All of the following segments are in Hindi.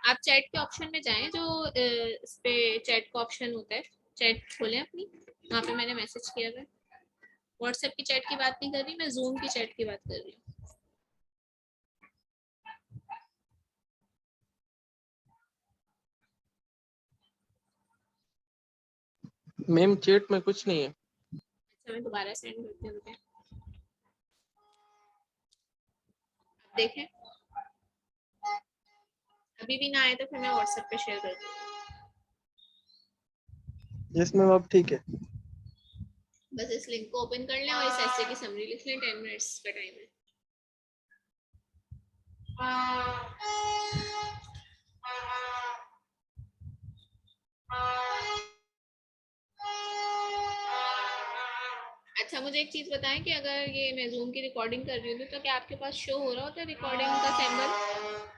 आप चैट के ऑप्शन में जाएं, जो इस पे चैट का ऑप्शन होता है, चैट खोलें अपनी, वहाँ पे मैंने मैसेज किया है। व्हाट्सएप की चैट की बात नहीं कर रही मैं, जूम की चैट की बात कर रही हूँ। मैम चैट में कुछ नहीं है। अच्छा मैं दोबारा सेंड करती हूँ, रुकें। देखें, अभी भी ना आए तो फिर मैं व्हाट्सएप पे शेयर कर दूँ। यस मैम अब ठीक है। बस इस लिंक को ओपन कर लें और इस ऐसे की समरी लिख लें, 10 मिनट्स का टाइम है। अच्छा मुझे एक चीज बताएं कि अगर ये मैं जूम की रिकॉर्डिंग कर रही हूँ तो क्या आपके पास शो हो रहा होता है रिकॉर्डिंग का सिंबल?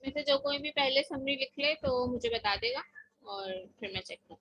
में से जो कोई भी पहले समरी लिख ले तो मुझे बता देगा और फिर मैं चेक करूँ।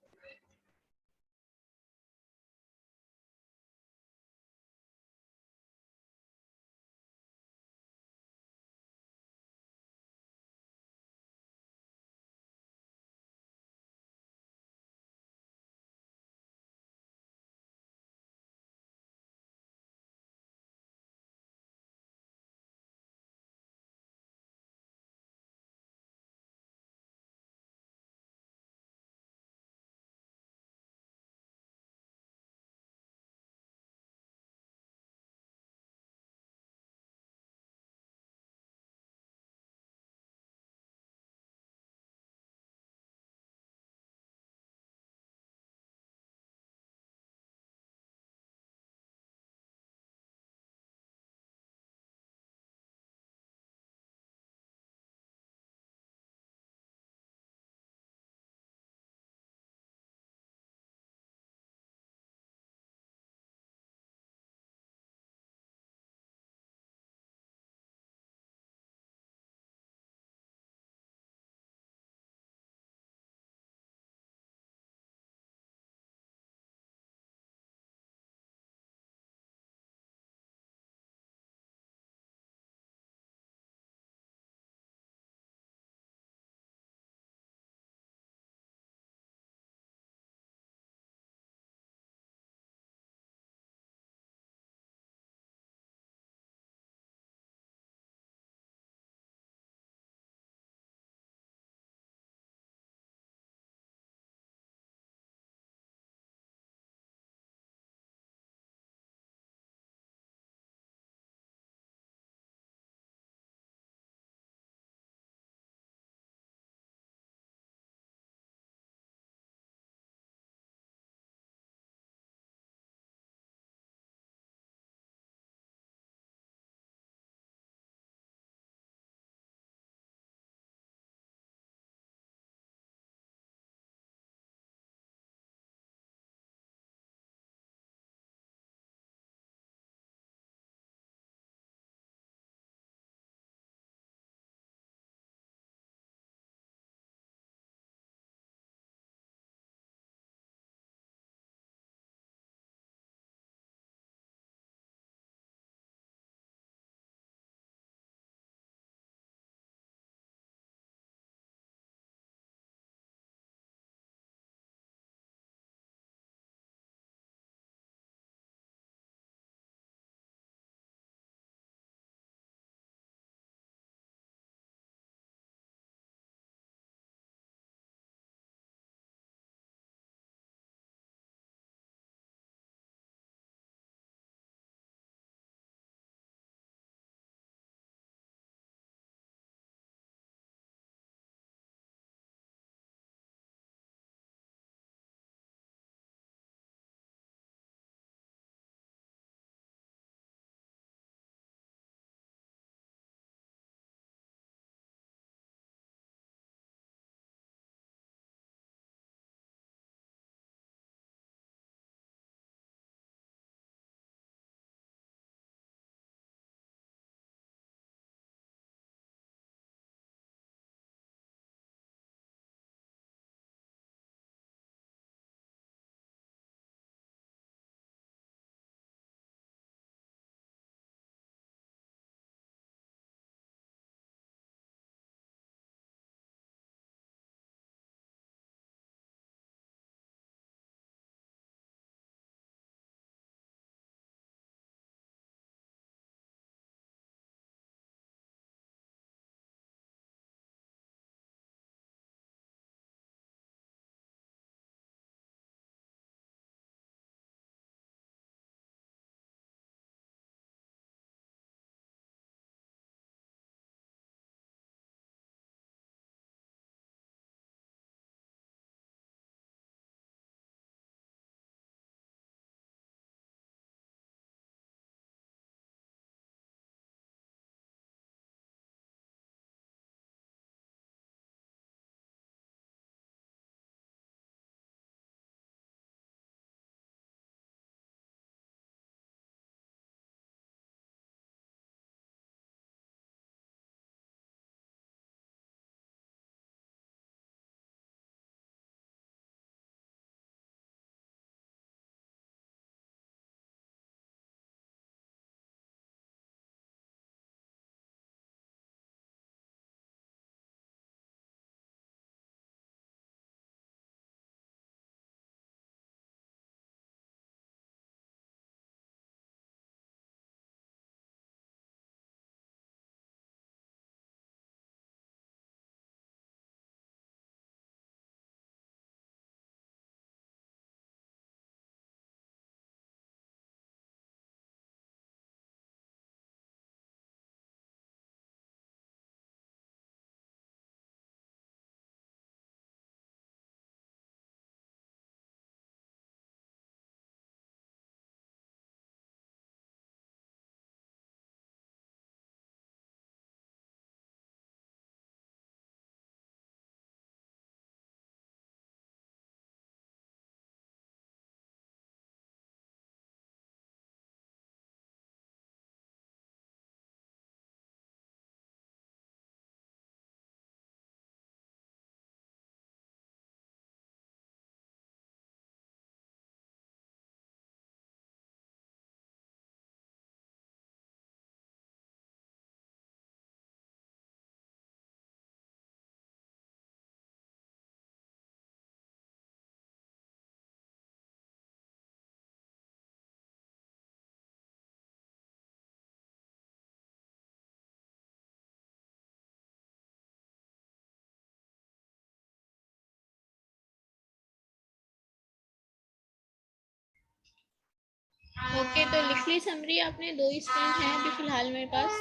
ओके, तो लिख ली समरी आपने? 2 ही स्टूडेंट हैं अभी फिलहाल मेरे पास,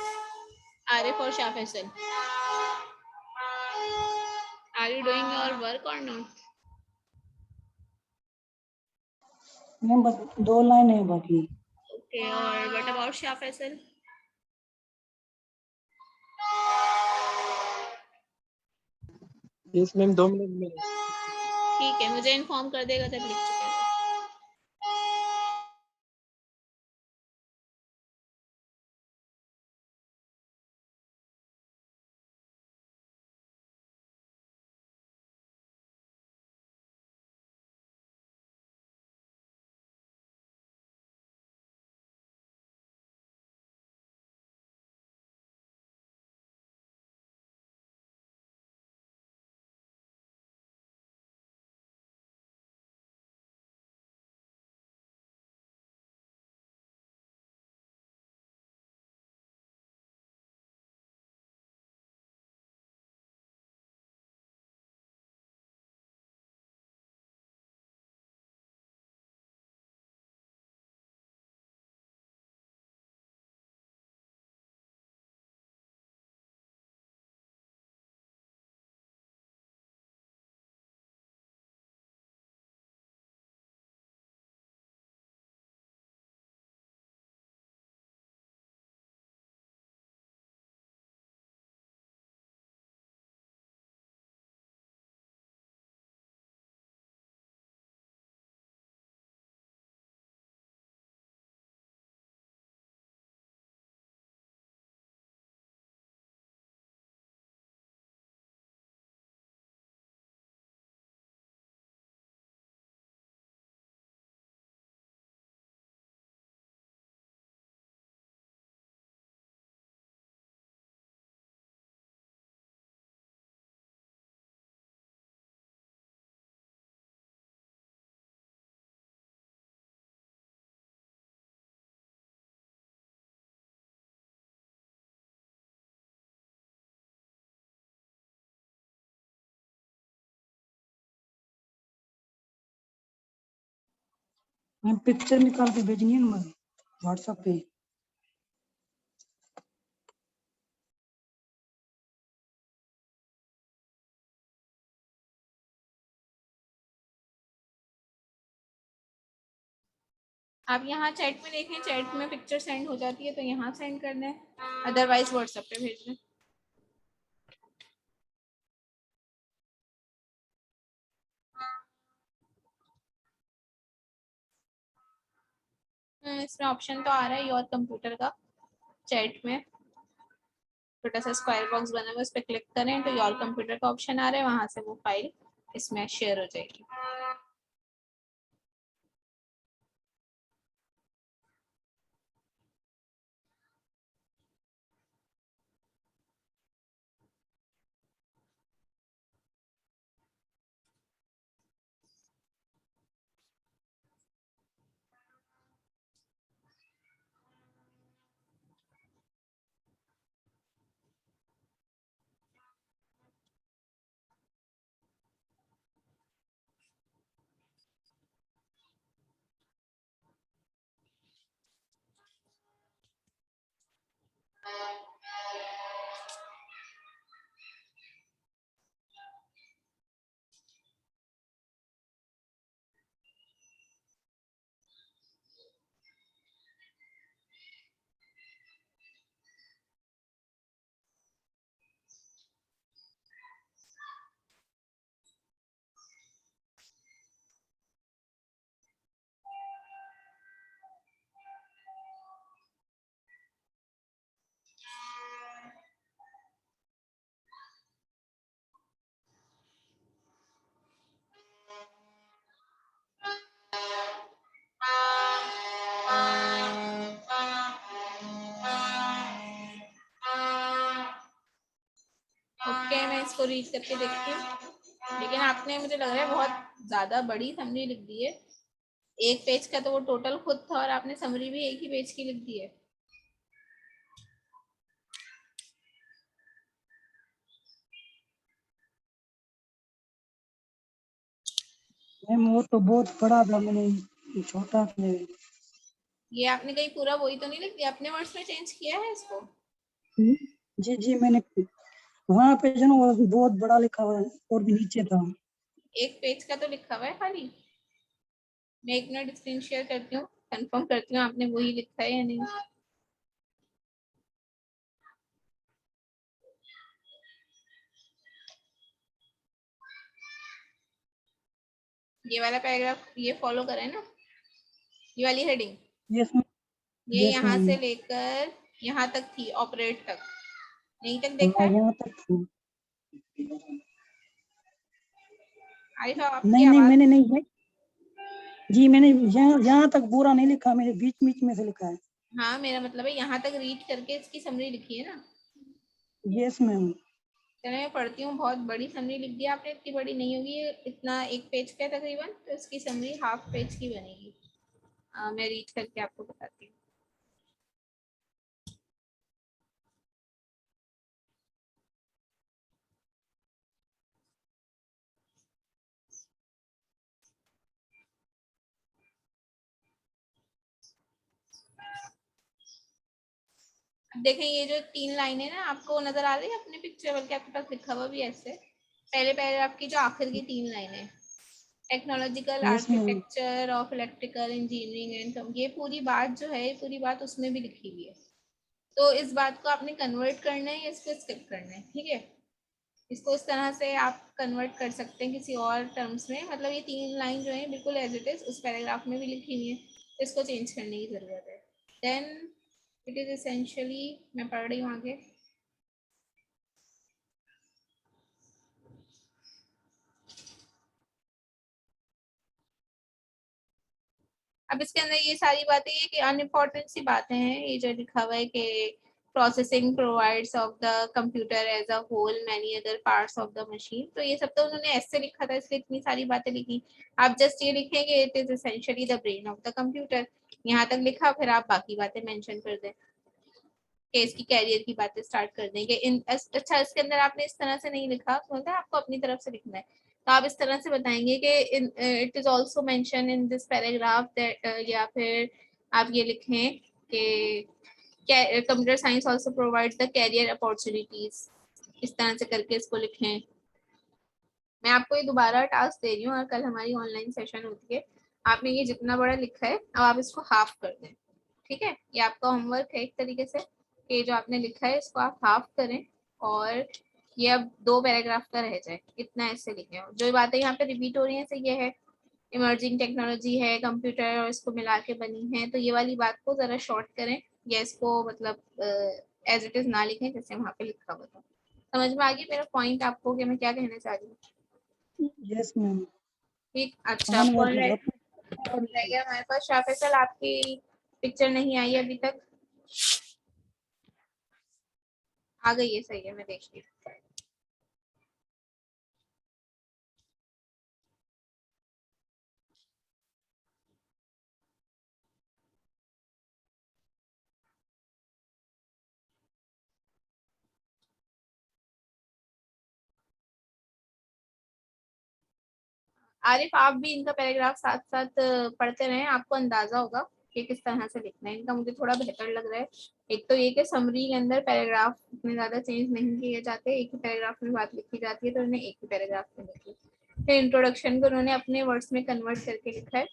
आरिफ और Shah Faisal. Are you doing your work और नॉट? मैम बस 2 लाइन है बाकी। ओके, और what about Shah Faisal? Yes ma'am 2 minute में। ठीक है, मुझे इन्फॉर्म कर देगा जब लिख चुके हैं। मैम पिक्चर निकाल के भेजनी है ना मैम व्हाट्सएप पे। आप यहाँ चैट में देखें, चैट में पिक्चर सेंड हो जाती है तो यहाँ सेंड करना है, अदरवाइज व्हाट्सएप पे भेजना है। इसमें ऑप्शन तो आ रहा है योर कंप्यूटर का, चैट में छोटा सा स्क्वायर बॉक्स बना हुआ है, उस पर क्लिक करें तो योर कंप्यूटर का ऑप्शन आ रहा है, वहां से वो फाइल इसमें शेयर हो जाएगी। ओके, मैं इसको रीड करके देखती हूँ, लेकिन आपने मुझे लग रहा है बहुत ज्यादा बड़ी समरी लिख दी है। एक पेज का तो वो टोटल खुद था और आपने समरी भी एक ही पेज की लिख दी है। मैम वो तो बहुत बड़ा था, मैंने छोटा से ये आपने कहीं पूरा वही तो नहीं लिख दिया, अपने वर्ड्स में चेंज किया है इसको? जी जी मैंने वहाँ पे जो ना वो बहुत बड़ा लिखा हुआ है और भी नीचे था। एक पेज का तो लिखा हुआ है खाली। मैं एक मिनट स्क्रीन शेयर करती हूँ, कंफर्म करती हूँ आपने वही लिखा है या नहीं। ये वाला पैराग्राफ ये फॉलो करें ना, ये वाली हेडिंग, यस मैम। ये यस यहाँ मैम। से लेकर यहाँ तक थी, ऑपरेट तक, यहीं तक देखा हाँ है? यहाँ तक था। आई साहब आपकी नहीं नहीं आवाज। मैंने नहीं है। जी मैंने यहाँ यहाँ तक पूरा नहीं लिखा, मैंने बीच बीच में से लिखा है। हाँ मेरा मतलब है यहाँ तक रीड करके इसकी समरी लिखी है ना। Yes ma'am. चलो मैं पढ़ती हूँ, बहुत बड़ी समरी लिख दी आपने, इतनी बड़ी नहीं होगी ये, इतना एक पेज का है तकरीबन, तो इसकी समरी हाफ पेज की बनेगी। मैं रीड करके आपको बताती हूँ। अब देखें ये जो 3 लाइन है ना, आपको नजर आ रही है अपने पिक्चर, बल्कि आपके पास लिखा हुआ भी ऐसे, पहले पैराग्राफ की जो आखिर की 3 लाइन है, technological yes ma'am. Architecture of electrical engineering and, ये पूरी बात जो है, ये पूरी बात उसमें भी लिखी हुई है। तो इस बात को आपने कन्वर्ट करना है या इसको स्किप करना है, ठीक है? इसको इस तरह से आप कन्वर्ट कर सकते हैं किसी और टर्म्स में, मतलब ये 3 लाइन जो है बिल्कुल एज इट इज उस पैराग्राफ में भी लिखी हुई है, तो इसको चेंज करने की ज़रूरत है। देन इट इज़ एसेंशियली, मैं पढ़ रही हूँ आगे। अब इसके अंदर ये सारी बातें, ये कि अनइम्पोर्टेंट सी बातें हैं, ये जो लिखा हुआ है कि processing provides of the computer as a whole many other parts of the machine, तो ये सब तो उन्होंने ऐसे लिखा था इसलिए इतनी सारी बातें लिखी। आप जस्ट ये लिखेंगे it is essentially the brain of the computer, यहाँ तक लिखा, फिर आप बाकी बातें मेंशन कर दें कि इसकी कैरियर की बातें स्टार्ट कर देंगे इन अच्छा इसके अंदर आपने इस तरह से नहीं लिखा, मतलब आपको अपनी तरफ से लिखना है, तो आप इस तरह से बताएंगे कि it is also mention in this paragraph that, या फिर आप ये लिखें कि computer science also provides the career opportunities, इस तरह से करके इसको लिखें। मैं आपको ये दोबारा टास्क दे रही हूँ और कल हमारी ऑनलाइन सेशन होती है, आपने ये जितना बड़ा लिखा है अब आप इसको हाफ कर दें, ठीक है? ये आपका होमवर्क है एक तरीके से, कि जो आपने लिखा है इसको आप हाफ करें और ये अब 2 पैराग्राफ का रह जाए, इतना ऐसे लिखें। जो बातें यहाँ पे रिपीट हो रही हैं ये है इमर्जिंग टेक्नोलॉजी है, कंप्यूटर और इसको मिला के बनी है, तो ये वाली बात को ज़रा शॉर्ट करें या इसको मतलब एज इट इज़ ना लिखें जैसे वहाँ पे लिखा हुआ था। समझ में आ गया मेरा पॉइंट आपको कि मैं क्या कहना चाह रही हूँ? Yes ma'am. ठीक, अच्छा हाँ कौन रह मतलब गया हमारे पास? शाफिसल, आपकी पिक्चर नहीं आई अभी तक? आ गई है, सही है, मैं देख रही हूँ। आरिफ, आप भी इनका पैराग्राफ साथ साथ पढ़ते रहें, आपको अंदाजा होगा कि किस तरह से लिखना है इनका, मुझे थोड़ा बेहतर लग रहा है। एक तो ये कि समरी के अंदर पैराग्राफ इतने ज़्यादा चेंज नहीं किए जाते, एक ही पैराग्राफ में बात लिखी जाती है, तो उन्होंने एक ही पैराग्राफ में लिखी। फिर इंट्रोडक्शन को उन्होंने अपने वर्ड्स में कन्वर्ट करके लिखा है।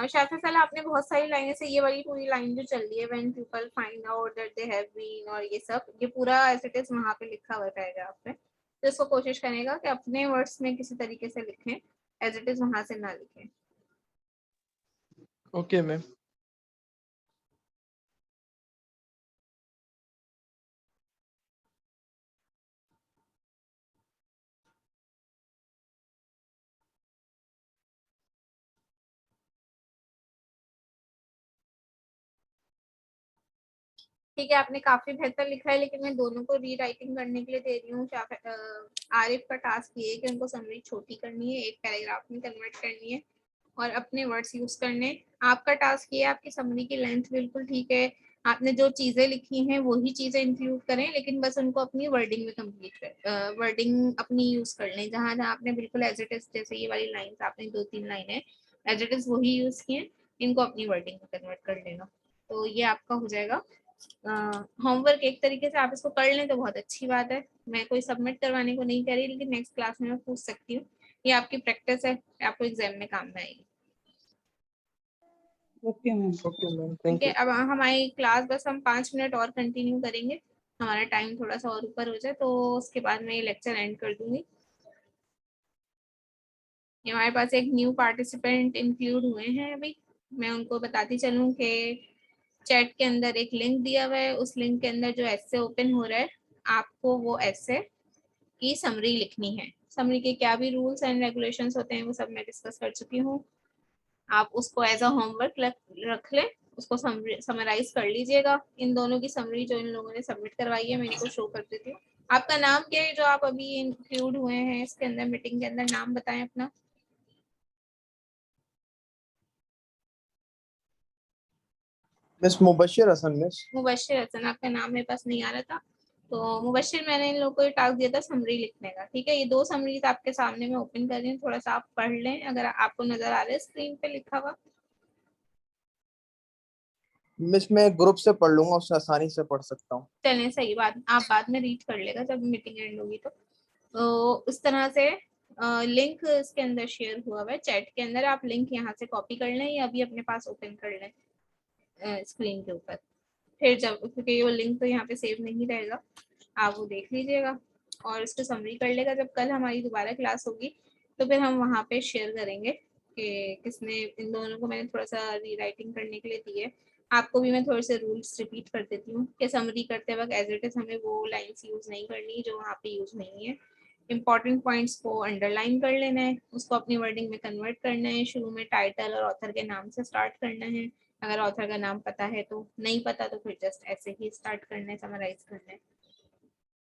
शाफिसल, आपने बहुत सारी लाइनें से, ये वाली पूरी लाइन जो चल रही है when people find out that they have been, और ये सब, ये पूरा एज इट इज वहाँ पे लिखा हुआ है पैराग्राफ में, तो इसको कोशिश करेगा कि अपने वर्ड्स में किसी तरीके से लिखें, एज इट इज वहाँ से ना लिखें। Okay ma'am. ठीक है, आपने काफी बेहतर लिखा है, लेकिन मैं दोनों को रीराइटिंग करने के लिए दे रही हूँ। आरिफ का टास्क ये है कि उनको समरी छोटी करनी है, एक पैराग्राफ में कन्वर्ट करनी है और अपने वर्ड्स यूज करने, आपका टास्क ये है, आपकी समरी की लेंथ बिल्कुल ठीक है, आपने जो चीजें लिखी हैं वही चीजें इंक्लूड करें, लेकिन बस उनको अपनी वर्डिंग में कंप्लीट कर, वर्डिंग अपनी यूज कर लें। जहां जहां आपने बिल्कुल एज इट इज, जैसे ये वाली लाइंस आपने 2-3 लाइनें एज इट इज वही यूज किए, इनको अपनी वर्डिंग में कन्वर्ट कर लेना। तो ये आपका हो जाएगा होमवर्क। एक तरीके से आप इसको कर लें तो बहुत अच्छी बात है। मैं कोई सबमिट करवाने को नहीं कह रही, लेकिन नेक्स्ट क्लास में मैं पूछ सकती हूँ। ये आपकी प्रैक्टिस है, आपको एग्जाम में काम में आएगी। Okay ma'am. ओके मैम, ठीक थैंक है, यू। अब हमारी क्लास बस हम 5 मिनट और कंटिन्यू करेंगे, हमारा टाइम थोड़ा सा और ऊपर हो जाए तो उसके बाद मैं ये लेक्चर एंड कर दूंगी। ये हमारे पास एक न्यू पार्टिसिपेंट इंक्लूड हुए हैं अभी, मैं उनको बताती चलूँ कि चैट के अंदर एक लिंक दिया हुआ है, उस लिंक के अंदर जो एसे ओपन हो रहा है, आपको वो एसे की समरी लिखनी है। समरी के क्या भी रूल्स एंड रेगुलेशंस होते हैं वो सब मैं डिस्कस कर चुकी हूँ। आप उसको एज अ होमवर्क रख लें, उसको समराइज कर लीजिएगा। इन दोनों की समरी जो इन लोगों ने सबमिट करवाई है मैं इनको शो कर देती हूँ। आपका नाम क्या है जो आप अभी इंक्लूड हुए हैं इसके अंदर, मीटिंग के अंदर, नाम बताएं अपना। Miss Mubashir Hasan miss. मुबशिर हसन, आपका नाम मेरे पास नहीं आ रहा था। तो मुबशिर, मैंने इन लोगों को टास्क दिया था समरी लिखने का, ठीक है। ये 2 समरीज आपके सामने मैं ओपन कर रही हूँ, थोड़ा सा आप पढ़ लें अगर आपको नजर आ रहा है स्क्रीन पे लिखा हुआ। मिस मैं ग्रुप से पढ़ लूंगा, उससे आसानी से पढ़ सकता हूँ। चलें, सही बात, आप बाद में रीड कर लेगा जब मीटिंग एंड होगी तो इस तरह से लिंक इसके अंदर शेयर हुआ हुआ है चैट के अंदर, आप लिंक यहाँ से कॉपी कर लें या अभी अपने पास ओपन कर लें स्क्रीन के ऊपर। फिर जब, क्योंकि वो लिंक तो यहाँ पे सेव नहीं रहेगा, आप वो देख लीजिएगा और इसको समरी कर लेगा। जब कल हमारी दोबारा क्लास होगी तो फिर हम वहाँ पे शेयर करेंगे कि किसने, इन दोनों को मैंने थोड़ा सा रीराइटिंग करने के लिए दी है। आपको भी मैं थोड़े से रूल्स रिपीट कर देती हूँ कि समरी करते वक्त एज इट इज हमें वो लाइन्स यूज नहीं करनी जो वहाँ पे यूज नहीं है। इंपॉर्टेंट पॉइंट्स को अंडरलाइन कर लेना है, उसको अपनी वर्डिंग में कन्वर्ट करना है। शुरू में टाइटल और ऑथर के नाम से स्टार्ट करना है, अगर ऑथर का नाम पता है तो, नहीं पता तो फिर जस्ट ऐसे ही स्टार्ट करना है, समराइज करना है।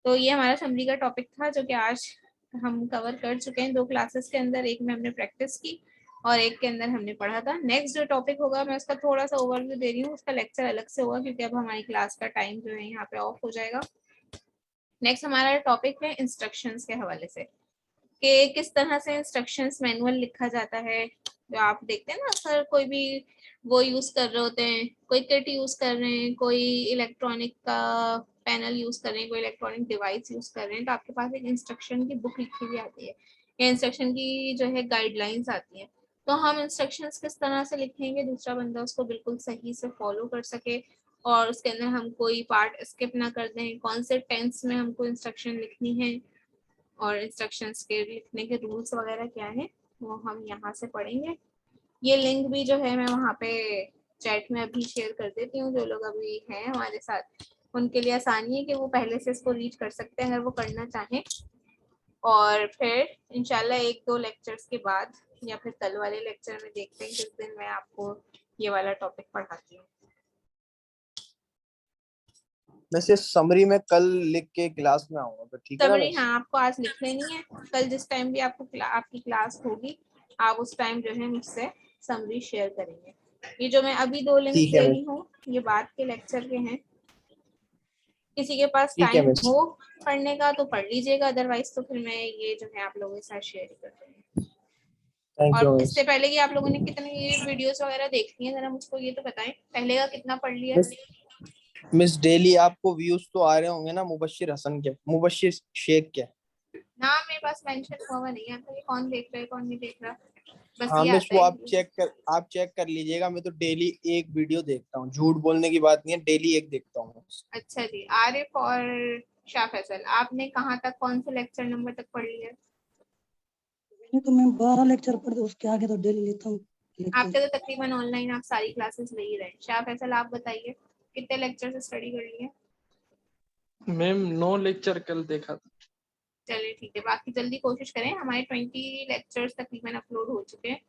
तो ये हमारा समरी का टॉपिक था जो कि आज हम कवर कर चुके हैं 2 क्लासेस के अंदर। एक में हमने प्रैक्टिस की और एक के अंदर हमने पढ़ा था। नेक्स्ट जो टॉपिक होगा मैं उसका थोड़ा सा ओवरव्यू दे रही हूँ, उसका लेक्चर अलग से होगा क्योंकि अब हमारी क्लास का टाइम जो है यहाँ पे ऑफ हो जाएगा। नेक्स्ट हमारा टॉपिक है इंस्ट्रक्शंस के हवाले से, कि किस तरह से इंस्ट्रक्शंस मैनुअल लिखा जाता है। जो आप देखते हैं ना अक्सर कोई भी वो यूज कर रहे होते हैं, कोई किट यूज कर रहे हैं, कोई इलेक्ट्रॉनिक का पैनल यूज कर रहे हैं, कोई इलेक्ट्रॉनिक डिवाइस यूज कर रहे हैं, तो आपके पास एक इंस्ट्रक्शन की बुक लिखी हुई आती है या इंस्ट्रक्शन की जो है गाइडलाइंस आती है। तो हम इंस्ट्रक्शंस किस तरह से लिखेंगे दूसरा बंदा उसको बिल्कुल सही से फॉलो कर सके और उसके अंदर हम कोई पार्ट स्किप ना कर दें, कौन से टेंस में हमको इंस्ट्रक्शन लिखनी है और इंस्ट्रक्शंस के लिखने के रूल्स वगैरह क्या है वो हम यहाँ से पढ़ेंगे। ये लिंक भी जो है मैं वहाँ पे चैट में अभी शेयर कर देती हूँ। जो लोग अभी हैं हमारे साथ उनके लिए आसानी है कि वो पहले से इसको रीड कर सकते हैं अगर वो करना चाहें। और फिर इंशाल्लाह 1-2 लेक्चर्स के बाद या फिर कल वाले लेक्चर में देखते हैं किस दिन मैं आपको ये वाला टॉपिक पढ़ाती हूँ। वैसे समरी में कल लिख के क्लास में आऊंगा तो ठीक है ना समरी मिस? हाँ आपको आज लिख लेनी है, कल जिस टाइम भी आपको आपकी क्लास होगी आप उस टाइम जो है मुझसे समरी शेयर करेंगे। ये जो मैं अभी 2 लिंक ठीक है दे मिस। रही हूँ ये बाद के लेक्चर के हैं, किसी के पास ठीक है टाइम मिस। हो पढ़ने का तो पढ़ लीजिएगा, अदरवाइज तो फिर मैं ये जो है आप लोगों के साथ शेयर कर दूंगी। थैंक यू और मिस। इससे पहले कि आप लोगों ने कितनी ये वीडियोस वगैरह देख ली है जरा मुझको ये तो बताएं, पहले का कितना पढ़ लिया। मिस मिस डेली आपको व्यूज तो आ रहे होंगे ना मुबशिर हसन के, मुबशिर शेख के? नाम मेरे पास मेंशन हुआ नहीं आता कि कौन देख रहा है कौन नहीं देख रहा, बस हाँ ये मिस, आता वो है। आप चेक कर लीजिएगा। मैं तो डेली एक वीडियो देखता हूँ, झूठ बोलने की बात नहीं है, डेली एक देखता हूँ। अच्छा जी, आरिफ और शाह फैसल, आपने कहाँ तक कौन से लेक्चर नंबर तक पढ़ लिया? मैंने तो मैं 12 लेक्चर पढ़ उसके आगे तो डेली लेता हूँ लेक्चर। आपके तो तकरीबन ऑनलाइन आप सारी क्लासेस ले ही रहे हैं। शाह फैसल आप बताइए कितने लेक्चर से स्टडी कर लिए? मैम 9 लेक्चर कल देखा था। चलिए ठीक है, बाकी जल्दी कोशिश करें, हमारे 20 लेक्चर्स तकरीबन अपलोड हो चुके हैं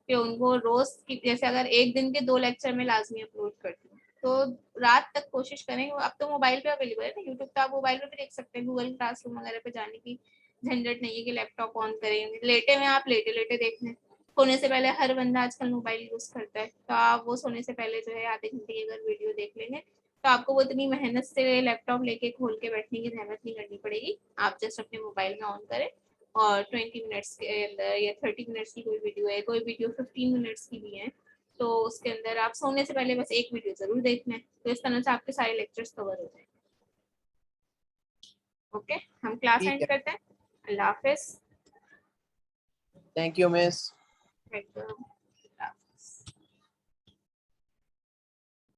कि उनको रोज की, जैसे अगर एक दिन के 2 लेक्चर में लाजमी अपलोड करती हूँ तो रात तक कोशिश करें। अब तो मोबाइल पे अवेलेबल है ना यूट्यूब, तो आप मोबाइल पे भी देख सकते हैं, गूगल क्लासरूम वगैरह पे जाने की झंझट नहीं है कि लैपटॉप ऑन करें, लेटे में आप लेटे लेटे देख लें, सोने से पहले हर बंदा आजकल मोबाइल यूज करता है, तो आप वो सोने से पहले जो है आधे घंटे की अगर वीडियो देख लेंगे तो आपको वो इतनी मेहनत से लैपटॉप लेके खोल के बैठने की जहमत नहीं करनी पड़ेगी। आप जस्ट अपने मोबाइल में ऑन करें और 20 मिनट्स के अंदर या 30 मिनट्स की कोई वीडियो है, कोई वीडियो 15 मिनट्स की भी है, तो उसके अंदर आप सोने से पहले बस एक वीडियो जरूर देख लें, तो इस तरह से आपके सारे लेक्चर्स कवर हो जाएंगे। ओके, हम क्लास ठीक एंड है, करते हैं। अल्लाह हाफिज। Thank you miss. वेलकम।